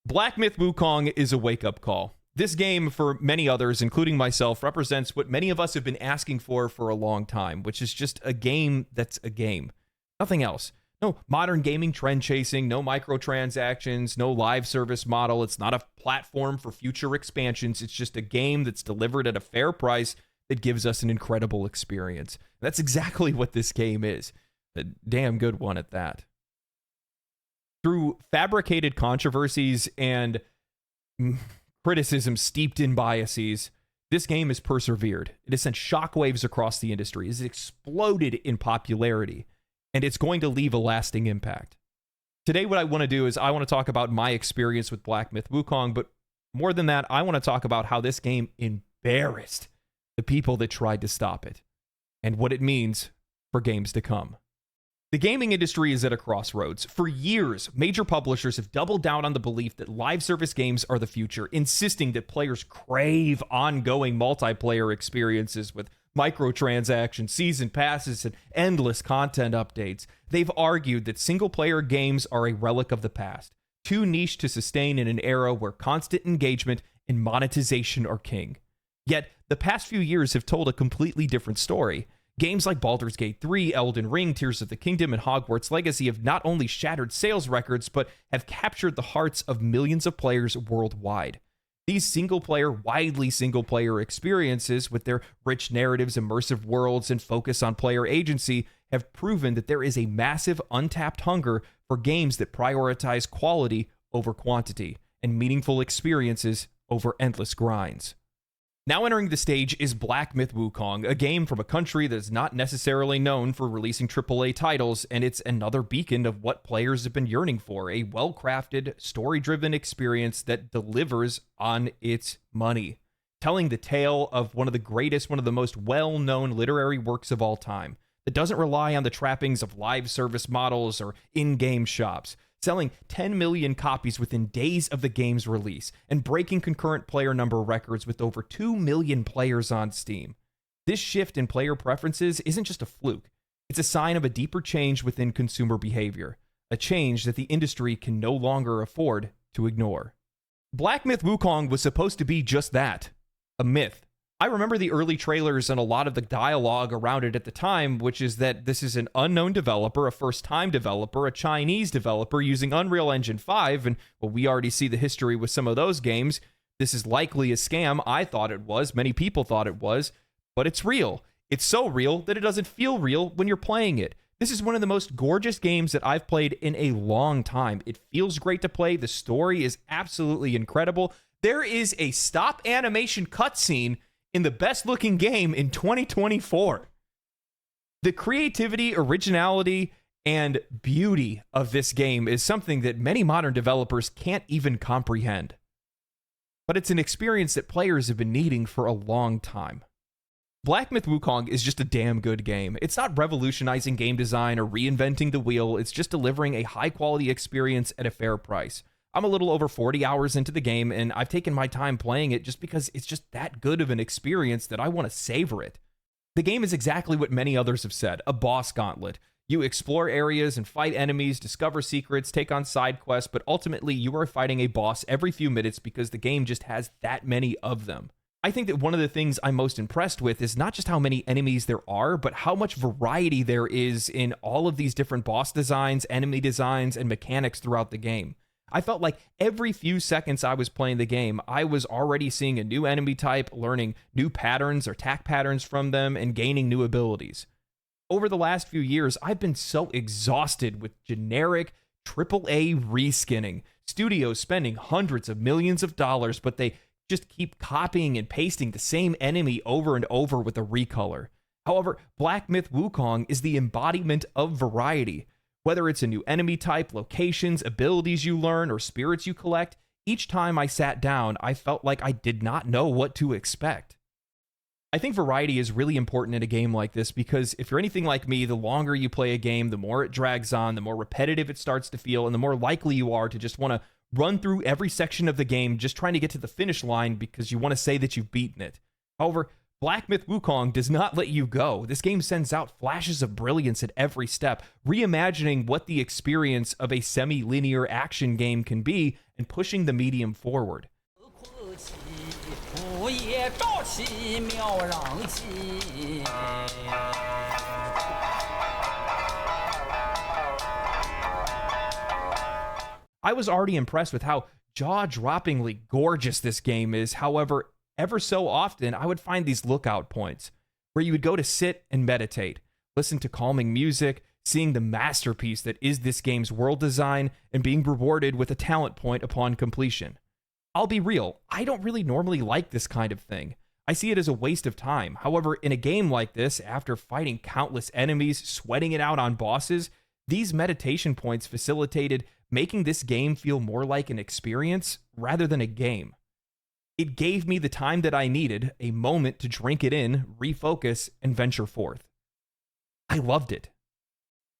Black Myth Wukong is a wake-up call. This game, for many others, including myself, represents what many of us have been asking for a long time, which is just a game that's a game. Nothing else. No modern gaming trend chasing, no microtransactions, no live service model. It's not a platform for future expansions. It's just a game that's delivered at a fair price that gives us an incredible experience. That's exactly what this game is. A damn good one at that. Through fabricated controversies and criticism steeped in biases, this game has persevered. It has sent shockwaves across the industry. It has exploded in popularity, and it's going to leave a lasting impact. Today, what I want to do is I want to talk about my experience with Black Myth Wukong, but more than that, I want to talk about how this game embarrassed the people that tried to stop it, and what it means for games to come. The gaming industry is at a crossroads. For years, major publishers have doubled down on the belief that live service games are the future, insisting that players crave ongoing multiplayer experiences with microtransactions, season passes, and endless content updates. They've argued that single-player games are a relic of the past, too niche to sustain in an era where constant engagement and monetization are king. Yet, the past few years have told a completely different story. Games like Baldur's Gate 3, Elden Ring, Tears of the Kingdom, and Hogwarts Legacy have not only shattered sales records, but have captured the hearts of millions of players worldwide. These widely single-player experiences, with their rich narratives, immersive worlds, and focus on player agency, have proven that there is a massive untapped hunger for games that prioritize quality over quantity, and meaningful experiences over endless grinds. Now entering the stage is Black Myth Wukong, a game from a country that is not necessarily known for releasing AAA titles, and it's another beacon of what players have been yearning for, a well-crafted, story-driven experience that delivers on its money, telling the tale of one of the most well-known literary works of all time, that doesn't rely on the trappings of live service models or in-game shops, selling 10 million copies within days of the game's release, and breaking concurrent player number records with over 2 million players on Steam. This shift in player preferences isn't just a fluke. It's a sign of a deeper change within consumer behavior, a change that the industry can no longer afford to ignore. Black Myth Wukong was supposed to be just that, a myth. I remember the early trailers and a lot of the dialogue around it at the time, which is that this is an unknown developer, a first-time developer, a Chinese developer using Unreal Engine 5, and well, we already see the history with some of those games. This is likely a scam. I thought it was. Many people thought it was, but it's real. It's so real that it doesn't feel real when you're playing it. This is one of the most gorgeous games that I've played in a long time. It feels great to play. The story is absolutely incredible. There is a stop animation cutscene in the best looking game in 2024. The creativity, originality, and beauty of this game is something that many modern developers can't even comprehend. But it's an experience that players have been needing for a long time. Black Myth Wukong is just a damn good game. It's not revolutionizing game design or reinventing the wheel, it's just delivering a high quality experience at a fair price. I'm a little over 40 hours into the game, and I've taken my time playing it just because it's just that good of an experience that I want to savor it. The game is exactly what many others have said, a boss gauntlet. You explore areas and fight enemies, discover secrets, take on side quests, but ultimately you are fighting a boss every few minutes because the game just has that many of them. I think that one of the things I'm most impressed with is not just how many enemies there are, but how much variety there is in all of these different boss designs, enemy designs, and mechanics throughout the game. I felt like every few seconds I was playing the game, I was already seeing a new enemy type, learning new patterns or attack patterns from them, and gaining new abilities. Over the last few years, I've been so exhausted with generic AAA reskinning. Studios spending hundreds of millions of dollars, but they just keep copying and pasting the same enemy over and over with a recolor. However, Black Myth Wukong is the embodiment of variety. Whether it's a new enemy type, locations, abilities you learn, or spirits you collect, each time I sat down, I felt like I did not know what to expect. I think variety is really important in a game like this because if you're anything like me, the longer you play a game, the more it drags on, the more repetitive it starts to feel, and the more likely you are to just want to run through every section of the game just trying to get to the finish line because you want to say that you've beaten it. However, Black Myth Wukong does not let you go. This game sends out flashes of brilliance at every step, reimagining what the experience of a semi-linear action game can be and pushing the medium forward. I was already impressed with how jaw-droppingly gorgeous this game is. However, ever so often, I would find these lookout points where you would go to sit and meditate, listen to calming music, seeing the masterpiece that is this game's world design, and being rewarded with a talent point upon completion. I'll be real, I don't really normally like this kind of thing. I see it as a waste of time. However, in a game like this, after fighting countless enemies, sweating it out on bosses, these meditation points facilitated making this game feel more like an experience rather than a game. It gave me the time that I needed, a moment to drink it in, refocus, and venture forth. I loved it.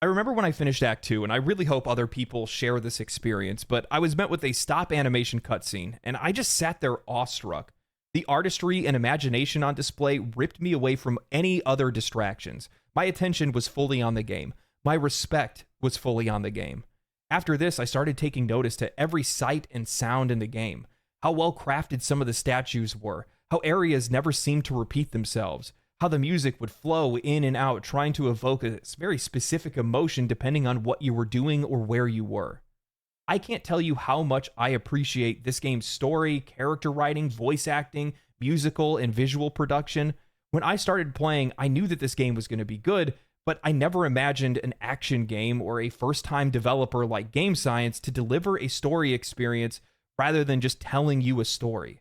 I remember when I finished Act 2, and I really hope other people share this experience, but I was met with a stop animation cutscene, and I just sat there awestruck. The artistry and imagination on display ripped me away from any other distractions. My attention was fully on the game. My respect was fully on the game. After this, I started taking notice to every sight and sound in the game. How well crafted some of the statues were, how areas never seemed to repeat themselves, how the music would flow in and out, trying to evoke a very specific emotion depending on what you were doing or where you were. I can't tell you how much I appreciate this game's story, character writing, voice acting, musical, and visual production. When I started playing, I knew that this game was going to be good, but I never imagined an action game or a first-time developer like Game Science to deliver a story experience rather than just telling you a story.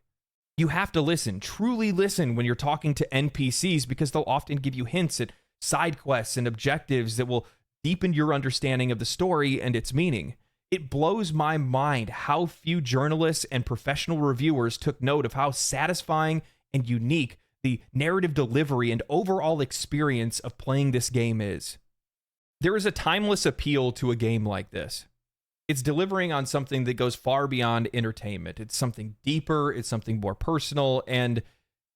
You have to listen, truly listen when you're talking to NPCs because they'll often give you hints at side quests and objectives that will deepen your understanding of the story and its meaning. It blows my mind how few journalists and professional reviewers took note of how satisfying and unique the narrative delivery and overall experience of playing this game is. There is a timeless appeal to a game like this. It's delivering on something that goes far beyond entertainment. It's something deeper, it's something more personal, and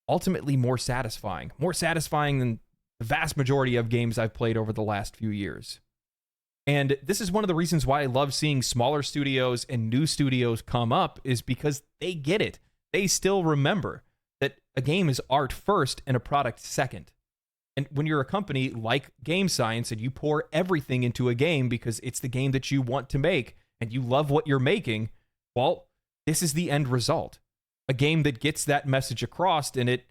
ultimately more satisfying. More satisfying than the vast majority of games I've played over the last few years. And this is one of the reasons why I love seeing smaller studios and new studios come up, is because they get it. They still remember that a game is art first and a product second. And when you're a company like Game Science and you pour everything into a game because it's the game that you want to make and you love what you're making, well, this is the end result. A game that gets that message across, and it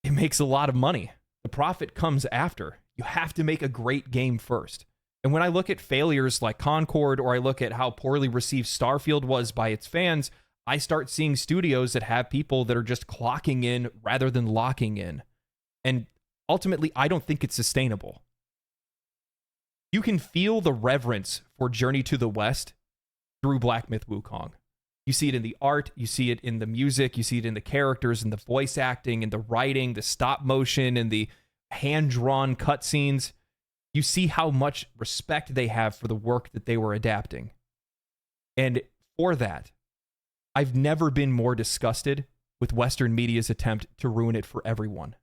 makes a lot of money. The profit comes after. You have to make a great game first. And when I look at failures like Concord, or I look at how poorly received Starfield was by its fans, I start seeing studios that have people that are just clocking in rather than locking in. And ultimately, I don't think it's sustainable. You can feel the reverence for Journey to the West through Black Myth Wukong. You see it in the art, you see it in the music, you see it in the characters and the voice acting and the writing, the stop motion and the hand-drawn cutscenes. You see how much respect they have for the work that they were adapting. And for that, I've never been more disgusted with Western media's attempt to ruin it for everyone.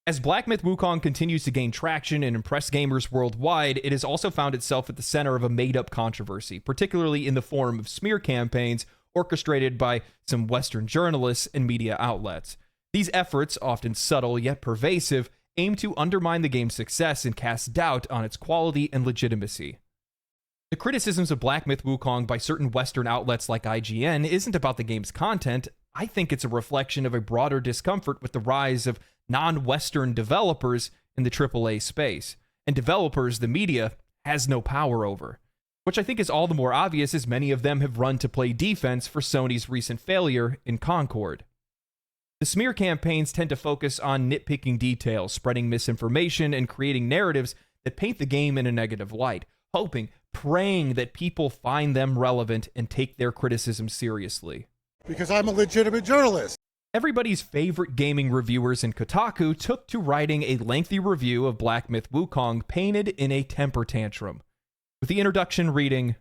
As Black Myth Wukong continues to gain traction and impress gamers worldwide, it has also found itself at the center of a made-up controversy, particularly in the form of smear campaigns orchestrated by some Western journalists and media outlets. These efforts, often subtle yet pervasive, aim to undermine the game's success and cast doubt on its quality and legitimacy. The criticisms of Black Myth Wukong by certain Western outlets like IGN isn't about the game's content. I think it's a reflection of a broader discomfort with the rise of non-Western developers in the AAA space, and developers the media has no power over, which I think is all the more obvious as many of them have run to play defense for Sony's recent failure in Concord. The smear campaigns tend to focus on nitpicking details, spreading misinformation, and creating narratives that paint the game in a negative light, praying that people find them relevant and take their criticism seriously. Because I'm a legitimate journalist. Everybody's favorite gaming reviewers in Kotaku took to writing a lengthy review of Black Myth Wukong painted in a temper tantrum, with the introduction reading,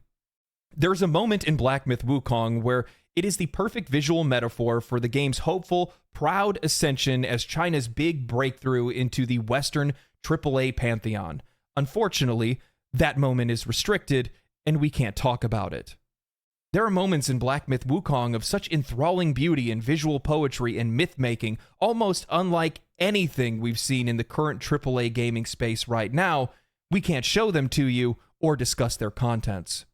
"There's a moment in Black Myth Wukong where It is the perfect visual metaphor for the game's hopeful, proud ascension as China's big breakthrough into the Western AAA pantheon. Unfortunately, that moment is restricted, and we can't talk about it. There are moments in Black Myth Wukong of such enthralling beauty and visual poetry and myth-making, almost unlike anything we've seen in the current AAA gaming space right now. We can't show them to you or discuss their contents.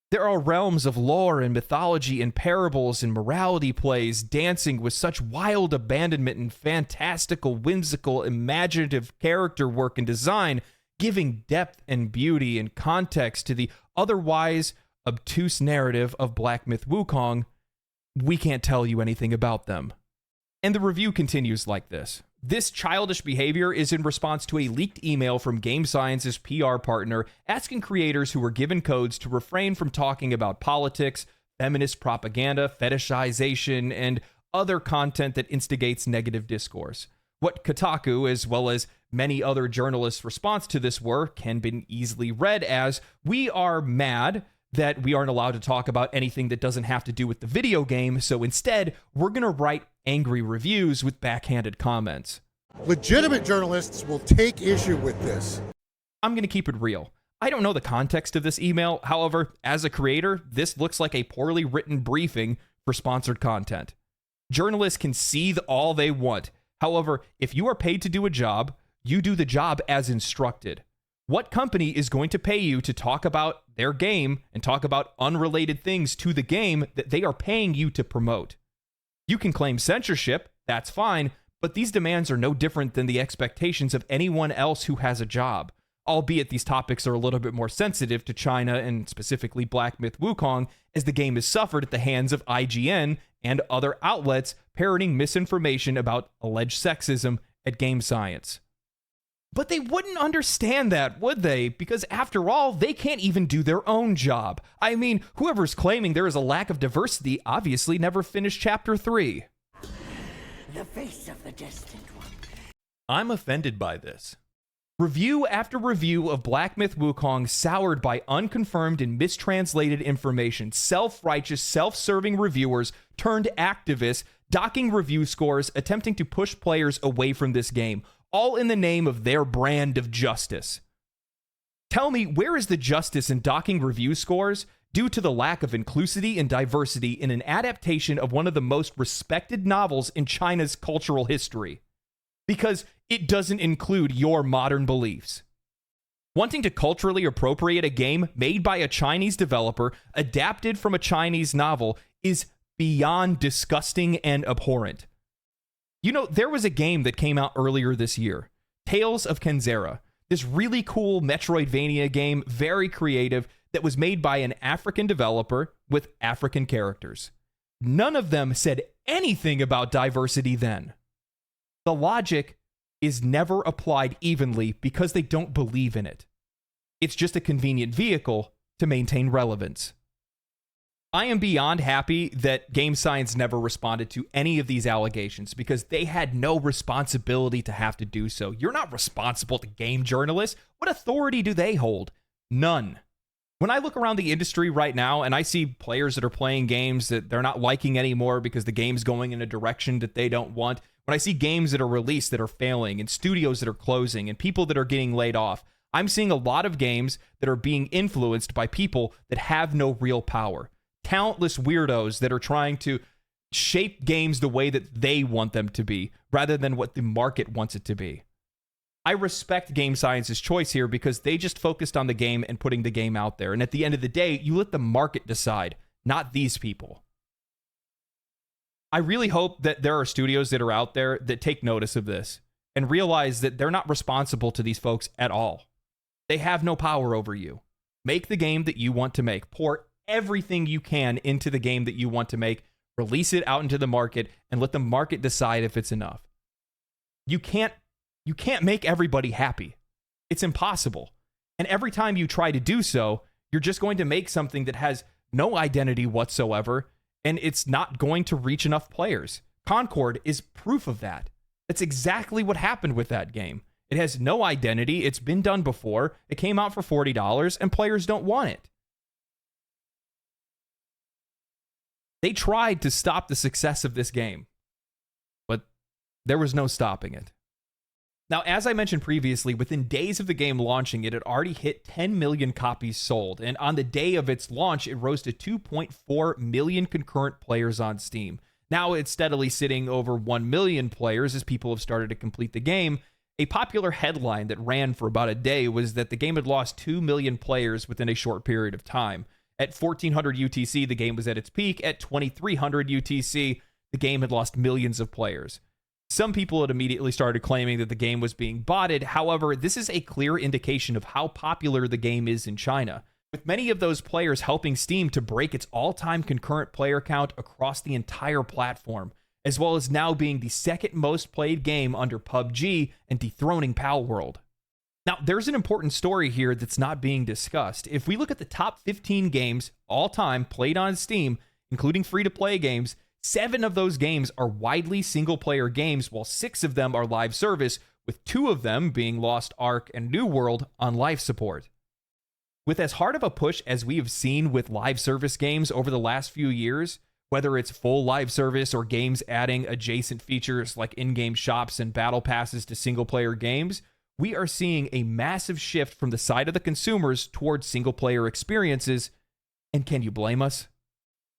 There are realms of lore and mythology and parables and morality plays dancing with such wild abandonment and fantastical, whimsical, imaginative character work and design, giving depth and beauty and context to the otherwise obtuse narrative of Black Myth Wukong. We can't tell you anything about them. And the review continues like this. This childish behavior is in response to a leaked email from Game Science's PR partner asking creators who were given codes to refrain from talking about politics, feminist propaganda, fetishization, and other content that instigates negative discourse. What Kotaku, as well as many other journalists' response to this were, can be easily read as, "We are mad that we aren't allowed to talk about anything that doesn't have to do with the video game, so instead, we're going to write angry reviews with backhanded comments." Legitimate journalists will take issue with this. I'm going to keep it real. I don't know the context of this email. However, as a creator, this looks like a poorly written briefing for sponsored content. Journalists can seethe all they want. However, if you are paid to do a job, you do the job as instructed. What company is going to pay you to talk about their game and talk about unrelated things to the game that they are paying you to promote? You can claim censorship, that's fine, but these demands are no different than the expectations of anyone else who has a job, albeit these topics are a little bit more sensitive to China and specifically Black Myth Wukong, as the game has suffered at the hands of IGN and other outlets parroting misinformation about alleged sexism at Game Science. But they wouldn't understand that, would they? Because after all, they can't even do their own job. I mean, whoever's claiming there is a lack of diversity obviously never finished Chapter 3. The face of the destined one. I'm offended by this. Review after review of Black Myth Wukong soured by unconfirmed and mistranslated information, self-righteous, self-serving reviewers turned activists, docking review scores, attempting to push players away from this game, all in the name of their brand of justice. Tell me, where is the justice in docking review scores due to the lack of inclusivity and diversity in an adaptation of one of the most respected novels in China's cultural history? Because it doesn't include your modern beliefs. Wanting to culturally appropriate a game made by a Chinese developer, adapted from a Chinese novel, is beyond disgusting and abhorrent. You know, there was a game that came out earlier this year, Tales of Kenzera, this really cool Metroidvania game, very creative, that was made by an African developer with African characters. None of them said anything about diversity then. The logic is never applied evenly because they don't believe in it. It's just a convenient vehicle to maintain relevance. I am beyond happy that Game Science never responded to any of these allegations because they had no responsibility to have to do so. You're not responsible to game journalists. What authority do they hold? None. When I look around the industry right now and I see players that are playing games that they're not liking anymore because the game's going in a direction that they don't want, when I see games that are released that are failing and studios that are closing and people that are getting laid off, I'm seeing a lot of games that are being influenced by people that have no real power. Talentless weirdos that are trying to shape games the way that they want them to be, rather than what the market wants it to be. I respect Game Science's choice here because they just focused on the game and putting the game out there. And at the end of the day, you let the market decide, not these people. I really hope that there are studios that are out there that take notice of this and realize that they're not responsible to these folks at all. They have no power over you. Make the game that you want to make. Pour everything you can into the game that you want to make, release it out into the market, and let the market decide if it's enough. You can't make everybody happy. It's impossible. And every time you try to do so, you're just going to make something that has no identity whatsoever, and it's not going to reach enough players. Concord is proof of that. That's exactly what happened with that game. It has no identity. It's been done before. It came out for $40, and players don't want it. They tried to stop the success of this game, but there was no stopping it. Now, as I mentioned previously, within days of the game launching, it had already hit 10 million copies sold, and on the day of its launch, it rose to 2.4 million concurrent players on Steam. Now it's steadily sitting over 1 million players as people have started to complete the game. A popular headline that ran for about a day was that the game had lost 2 million players within a short period of time. At 1400 UTC, the game was at its peak. At 2300 UTC, the game had lost millions of players. Some people had immediately started claiming that the game was being botted. However, this is a clear indication of how popular the game is in China, with many of those players helping Steam to break its all-time concurrent player count across the entire platform, as well as now being the second most played game under PUBG and dethroning Palworld. Now, there's an important story here that's not being discussed. If we look at the top 15 games all-time played on Steam, including free-to-play games, 7 of those games are widely single-player games, while 6 of them are live service, with 2 of them being Lost Ark and New World on life support. With as hard of a push as we have seen with live service games over the last few years, whether it's full live service or games adding adjacent features like in-game shops and battle passes to single-player games, we are seeing a massive shift from the side of the consumers towards single-player experiences, and can you blame us?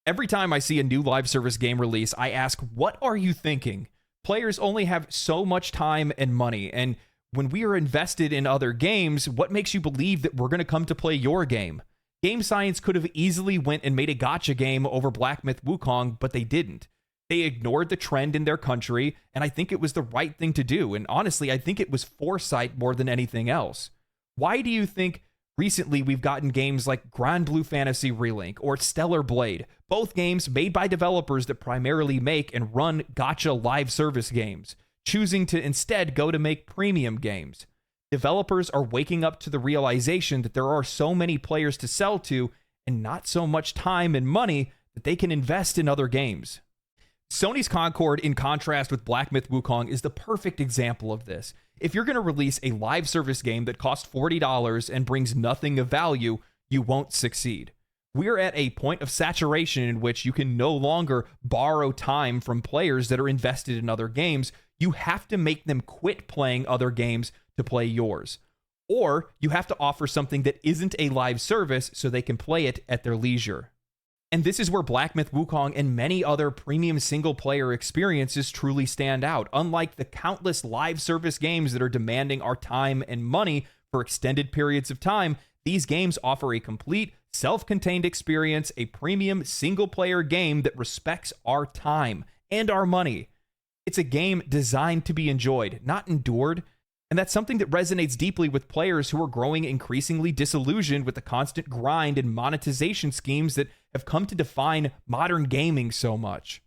Every time I see a new live service game release, I ask, what are you thinking? Players only have so much time and money, and when we are invested in other games, what makes you believe that we're going to come to play your game? Game Science could have easily went and made a gacha game over Black Myth Wukong, but they didn't. They ignored the trend in their country, and I think it was the right thing to do. And honestly, I think it was foresight more than anything else. Why do you think recently we've gotten games like Grand Blue Fantasy Relink or Stellar Blade, both games made by developers that primarily make and run gacha live service games, choosing to instead go to make premium games? Developers are waking up to the realization that there are so many players to sell to and not so much time and money that they can invest in other games. Sony's Concord, in contrast with Black Myth Wukong, is the perfect example of this. If you're going to release a live service game that costs $40 and brings nothing of value, you won't succeed. We're at a point of saturation in which you can no longer borrow time from players that are invested in other games. You have to make them quit playing other games to play yours. Or you have to offer something that isn't a live service so they can play it at their leisure. And this is where Black Myth Wukong and many other premium single-player experiences truly stand out. Unlike the countless live service games that are demanding our time and money for extended periods of time, these games offer a complete, self-contained experience, a premium single-player game that respects our time and our money. It's a game designed to be enjoyed, not endured. And that's something that resonates deeply with players who are growing increasingly disillusioned with the constant grind and monetization schemes that have come to define modern gaming so much.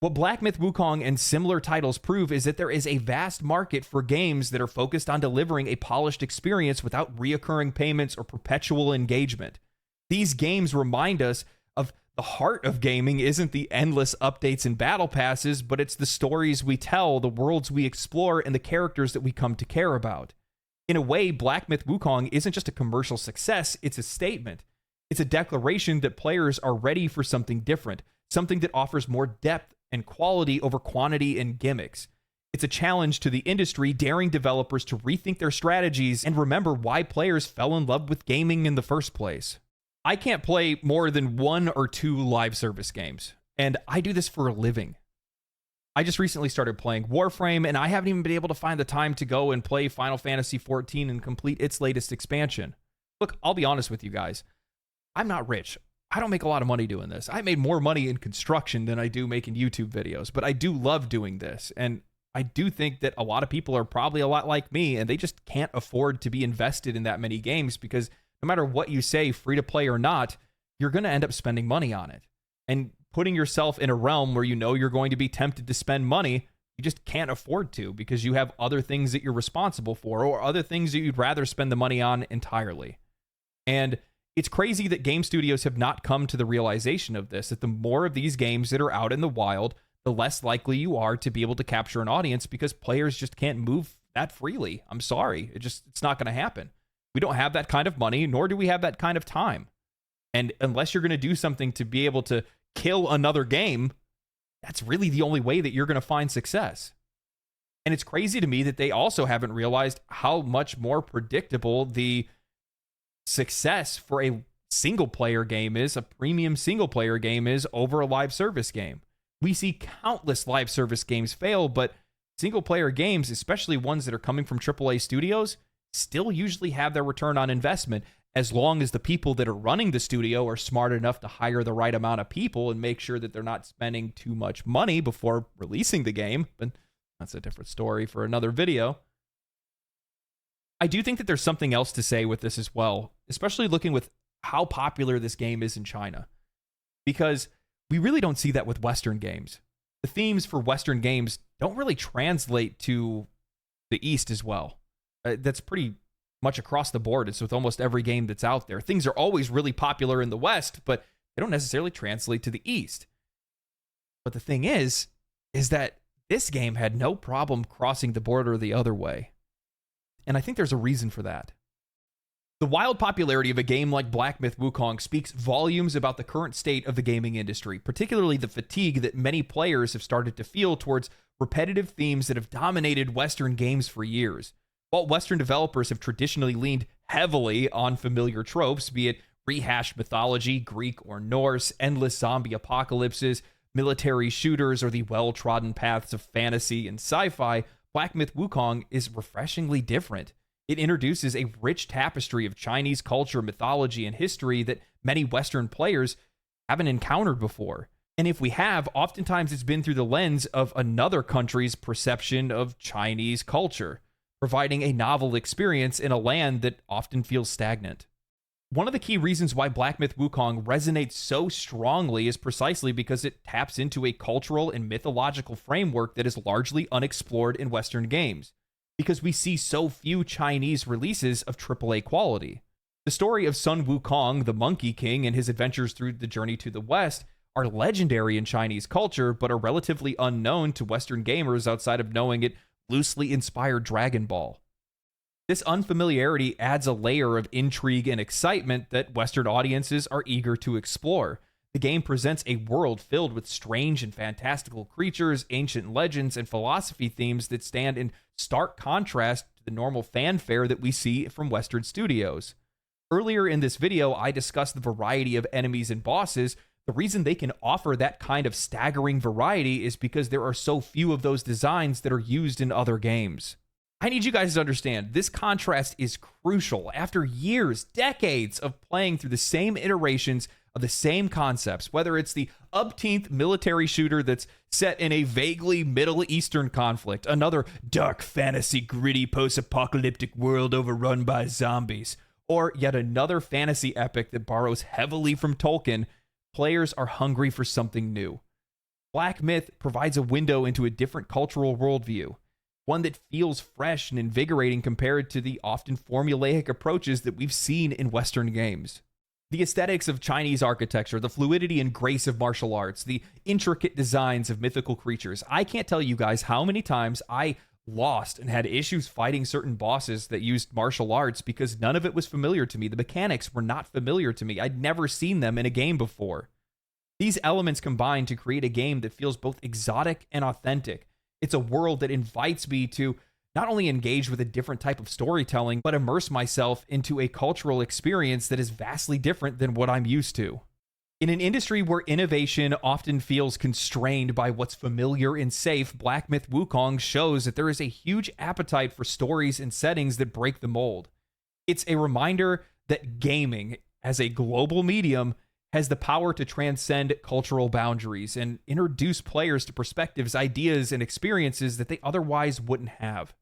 What Black Myth Wukong and similar titles prove is that there is a vast market for games that are focused on delivering a polished experience without reoccurring payments or perpetual engagement. These games remind us of the heart of gaming isn't the endless updates and battle passes, but it's the stories we tell, the worlds we explore, and the characters that we come to care about. In a way, Black Myth Wukong isn't just a commercial success, it's a statement. It's a declaration that players are ready for something different, something that offers more depth and quality over quantity and gimmicks. It's a challenge to the industry, daring developers to rethink their strategies and remember why players fell in love with gaming in the first place. I can't play more than 1 or 2 live service games, and I do this for a living. I just recently started playing Warframe, and I haven't even been able to find the time to go and play Final Fantasy XIV and complete its latest expansion. Look, I'll be honest with you guys. I'm not rich. I don't make a lot of money doing this. I made more money in construction than I do making YouTube videos, but I do love doing this, and I do think that a lot of people are probably a lot like me, and they just can't afford to be invested in that many games because no matter what you say, free to play or not, you're going to end up spending money on it. And putting yourself in a realm where you know you're going to be tempted to spend money, you just can't afford to because you have other things that you're responsible for or other things that you'd rather spend the money on entirely. And it's crazy that game studios have not come to the realization of this, that the more of these games that are out in the wild, the less likely you are to be able to capture an audience because players just can't move that freely. I'm sorry. It's not going to happen. We don't have that kind of money, nor do we have that kind of time. And unless you're going to do something to be able to kill another game, that's really the only way that you're going to find success. And it's crazy to me that they also haven't realized how much more predictable the success for a single player game is, a premium single player game is, over a live service game. We see countless live service games fail, but single player games, especially ones that are coming from AAA studios, still usually have their return on investment, as long as the people that are running the studio are smart enough to hire the right amount of people and make sure that they're not spending too much money before releasing the game. But that's a different story for another video. I do think that there's something else to say with this as well, especially looking with how popular this game is in China, because we really don't see that with Western games. The themes for Western games don't really translate to the East as well. That's pretty much across the board. It's with almost every game that's out there. Things are always really popular in the West, but they don't necessarily translate to the East. But the thing is that this game had no problem crossing the border the other way. And I think there's a reason for that. The wild popularity of a game like Black Myth Wukong speaks volumes about the current state of the gaming industry, particularly the fatigue that many players have started to feel towards repetitive themes that have dominated Western games for years. While Western developers have traditionally leaned heavily on familiar tropes, be it rehashed mythology, Greek or Norse, endless zombie apocalypses, military shooters, or the well-trodden paths of fantasy and sci-fi, Black Myth Wukong is refreshingly different. It introduces a rich tapestry of Chinese culture, mythology, and history that many Western players haven't encountered before. And if we have, oftentimes it's been through the lens of another country's perception of Chinese culture, providing a novel experience in a land that often feels stagnant. One of the key reasons why Black Myth Wukong resonates so strongly is precisely because it taps into a cultural and mythological framework that is largely unexplored in Western games, because we see so few Chinese releases of AAA quality. The story of Sun Wukong, the Monkey King, and his adventures through the journey to the West are legendary in Chinese culture, but are relatively unknown to Western gamers outside of knowing it loosely inspired Dragon Ball. This unfamiliarity adds a layer of intrigue and excitement that Western audiences are eager to explore. The game presents a world filled with strange and fantastical creatures, ancient legends, and philosophy themes that stand in stark contrast to the normal fanfare that we see from Western studios. Earlier in this video, I discussed the variety of enemies and bosses. The reason they can offer that kind of staggering variety is because there are so few of those designs that are used in other games. I need you guys to understand, this contrast is crucial. After years, decades of playing through the same iterations of the same concepts, whether it's the upteenth military shooter that's set in a vaguely Middle Eastern conflict, another dark fantasy gritty post-apocalyptic world overrun by zombies, or yet another fantasy epic that borrows heavily from Tolkien, players are hungry for something new. Black Myth provides a window into a different cultural worldview, one that feels fresh and invigorating compared to the often formulaic approaches that we've seen in Western games. The aesthetics of Chinese architecture, the fluidity and grace of martial arts, the intricate designs of mythical creatures. I can't tell you guys how many times I lost and had issues fighting certain bosses that used martial arts because none of it was familiar to me. The mechanics were not familiar to me. I'd never seen them in a game before. These elements combine to create a game that feels both exotic and authentic. It's a world that invites me to not only engage with a different type of storytelling, but immerse myself into a cultural experience that is vastly different than what I'm used to. In an industry where innovation often feels constrained by what's familiar and safe, Black Myth Wukong shows that there is a huge appetite for stories and settings that break the mold. It's a reminder that gaming, as a global medium, has the power to transcend cultural boundaries and introduce players to perspectives, ideas, and experiences that they otherwise wouldn't have.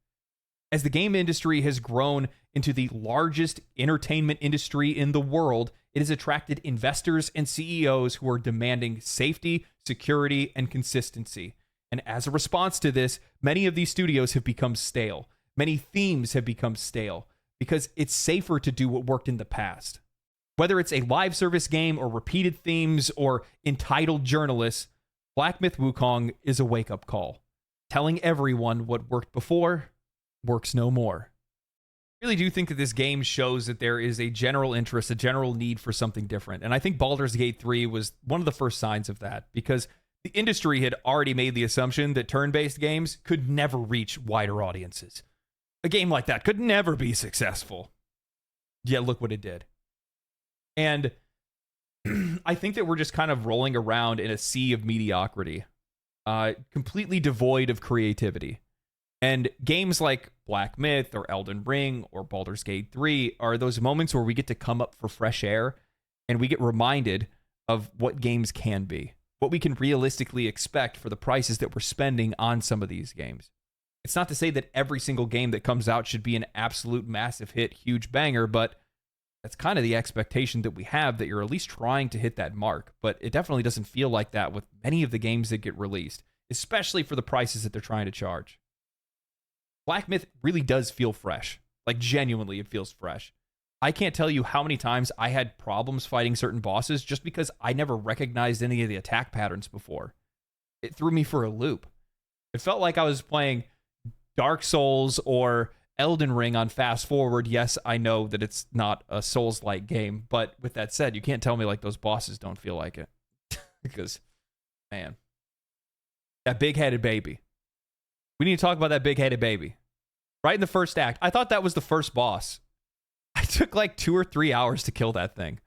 As the game industry has grown into the largest entertainment industry in the world, it has attracted investors and CEOs who are demanding safety, security, and consistency. And as a response to this, many of these studios have become stale. Many themes have become stale because it's safer to do what worked in the past. Whether it's a live service game or repeated themes or entitled journalists, Black Myth Wukong is a wake-up call, telling everyone what worked before works no more. really do think that this game shows that there is a general interest, a general need for something different. And I think Baldur's Gate 3 was one of the first signs of that, because the industry had already made the assumption that turn-based games could never reach wider audiences. A game like that could never be successful. Yet look what it did. And I think that we're just kind of rolling around in a sea of mediocrity, completely devoid of creativity. And games like Black Myth or Elden Ring or Baldur's Gate 3 are those moments where we get to come up for fresh air and we get reminded of what games can be, what we can realistically expect for the prices that we're spending on some of these games. It's not to say that every single game that comes out should be an absolute massive hit, huge banger, but that's kind of the expectation that we have, that you're at least trying to hit that mark. But it definitely doesn't feel like that with many of the games that get released, especially for the prices that they're trying to charge. Black Myth really does feel fresh. Like, genuinely, it feels fresh. I can't tell you how many times I had problems fighting certain bosses just because I never recognized any of the attack patterns before. It threw me for a loop. It felt like I was playing Dark Souls or Elden Ring on fast forward. Yes, I know that it's not a Souls-like game, but with that said, you can't tell me like those bosses don't feel like it. Because, man, that big-headed baby. We need to talk about that big-headed baby. Right in the first act, I thought that was the first boss. I took like 2 or 3 hours to kill that thing.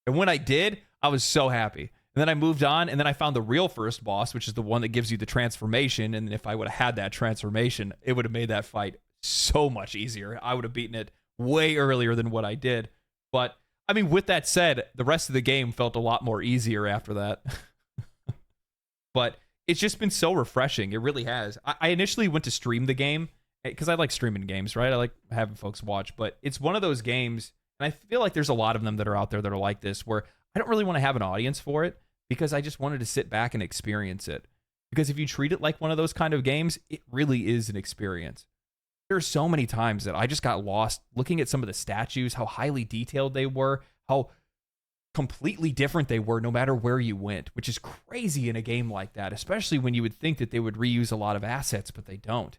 And when I did, I was so happy. And then I moved on, and then I found the real first boss, which is the one that gives you the transformation. And if I would have had that transformation, it would have made that fight so much easier. I would have beaten it way earlier than what I did. But, I mean, with that said, the rest of the game felt a lot more easier after that. But it's just been so refreshing. It really has. I initially went to stream the game because I like streaming games, right? I like having folks watch. But it's one of those games, and I feel like there's a lot of them that are out there that are like this, where I don't really want to have an audience for it because I just wanted to sit back and experience it. Because if you treat it like one of those kind of games, it really is an experience. There are so many times that I just got lost looking at some of the statues, how highly detailed they were, how completely different they were no matter where you went, which is crazy in a game like that, especially when you would think that they would reuse a lot of assets, but they don't.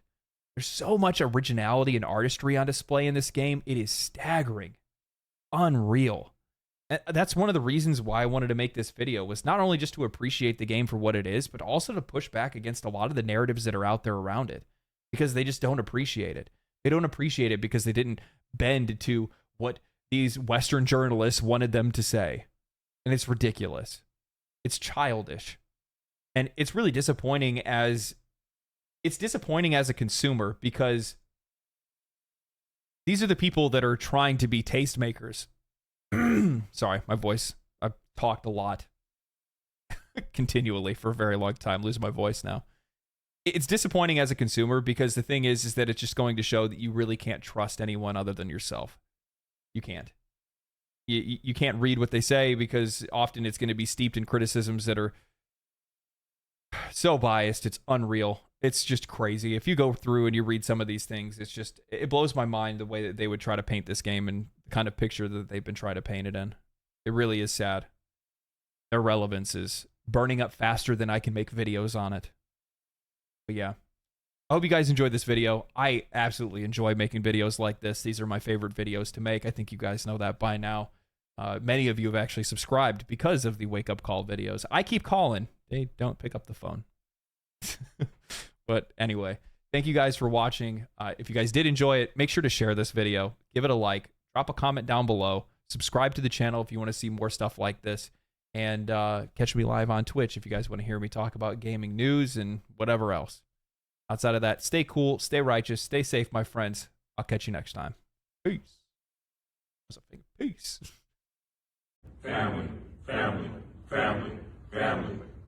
There's so much originality and artistry on display in this game. It is staggering. Unreal. That's one of the reasons why I wanted to make this video, was not only just to appreciate the game for what it is, but also to push back against a lot of the narratives that are out there around it, because they just don't appreciate it. They don't appreciate it because they didn't bend to what these Western journalists wanted them to say. And it's ridiculous. It's childish. And it's really disappointing as a consumer, because these are the people that are trying to be tastemakers. Sorry, my voice. I've talked a lot continually for a very long time. Losing my voice now. It's disappointing as a consumer because the thing is that it's just going to show that you really can't trust anyone other than yourself. You can't. You can't read what they say because often it's going to be steeped in criticisms that are so biased. It's unreal. It's just crazy. If you go through and you read some of these things, it blows my mind the way that they would try to paint this game and the kind of picture that they've been trying to paint it in. It really is sad. Their relevance is burning up faster than I can make videos on it. But yeah, I hope you guys enjoyed this video. I absolutely enjoy making videos like this. These are my favorite videos to make. I think you guys know that by now. Many of you have actually subscribed because of the wake up call videos. I keep calling. They don't pick up the phone. But anyway, thank you guys for watching. If you guys did enjoy it, make sure to share this video. Give it a like. Drop a comment down below. Subscribe to the channel if you want to see more stuff like this. And catch me live on Twitch if you guys want to hear me talk about gaming news and whatever else. Outside of that, stay cool, stay righteous, stay safe, my friends. I'll catch you next time. Peace. Peace. Family, family, family, family.